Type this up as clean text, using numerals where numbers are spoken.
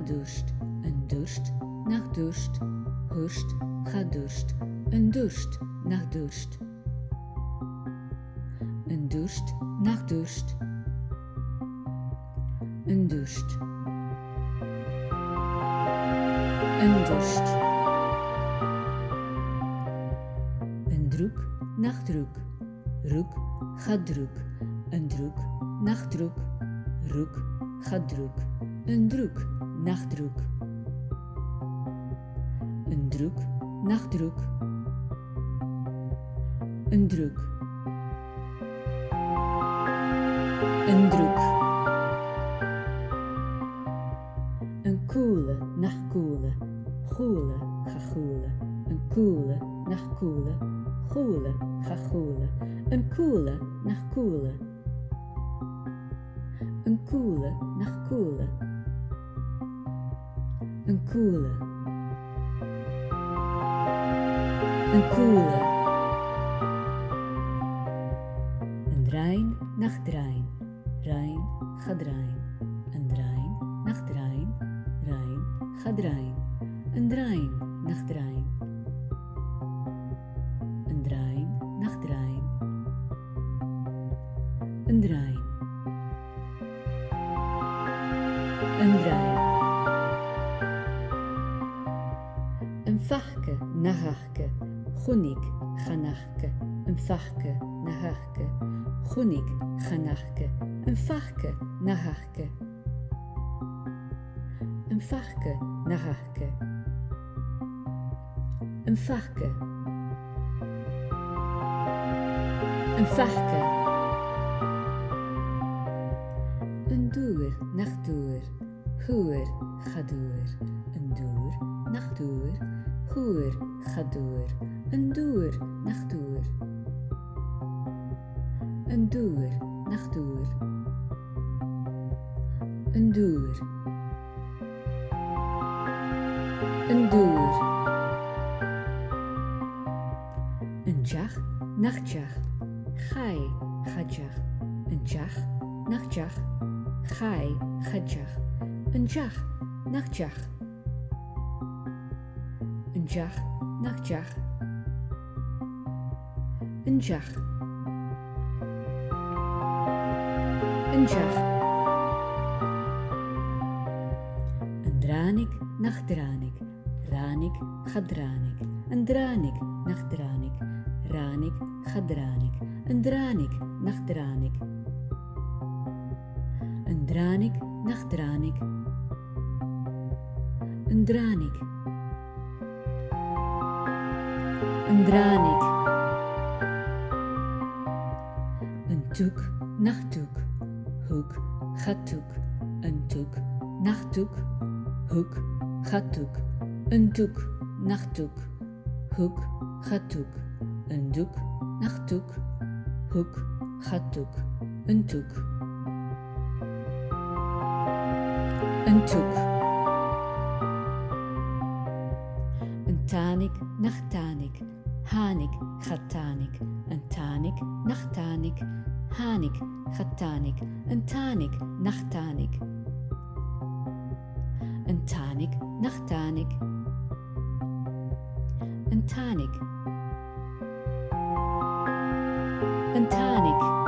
gedurst, een dorst nach dorst, hurst, gedurst, een dorst nach dorst. Een dorst nach dorst, een dorst. Een dorst. Een druk nach druk, ruk gaat druk, een druk nach druk, ruk gaat druk, een druk nach druk. Een druk nach druk, een druk. Een druk. Een koele nach koele, goele ga goele, een koele nach koele, goele ga goele, een koele nach koele. Een koele nach koele. Een koele. Een koele. Een drein nach drein, rein ga drein. Een drein nach drein, rein ga drein. Een drein nach drein. Een drein nach drein. Een drein. Een drein. Een vachke nachke, goenik ganachke. Een vachke nachke, goenik ganachke. Een vachke nachke. Een vachke nachke. Een vachke. Een vachke. Een doer nach doer, hoer ga door. Een doer nach doer, hoer ga door. Een doer nach doer. Een doer nach doer. Een doer. Een doer. Een jag nach jag, gai ga jag. Een jag nach jag, gai ga jag. Een jag nach jag. Een jag nach jag. Een jag. Een jag. Een dranik nach dranik, ranik gaat dranik. Een dranik nach dranik, ranik gaat dranik. Een dranik nach dranik. Een dranik nach dranik. Een dranik. Een dranik. Een toek nach toek, hoek gaat toek. Een toek nach toek, hoek gaat toek. Een toek nach toek, hoek gaat toek. Een doek nach toek, hoek gaat toek. Een toek. Een toek. Een tanik nach tanik, hanik gaat tanik. Een tanik nach tanik, hanik gaat tanik. Een tanik nach tanik. Een tanik nach tanik. Een tanik. Een tanik.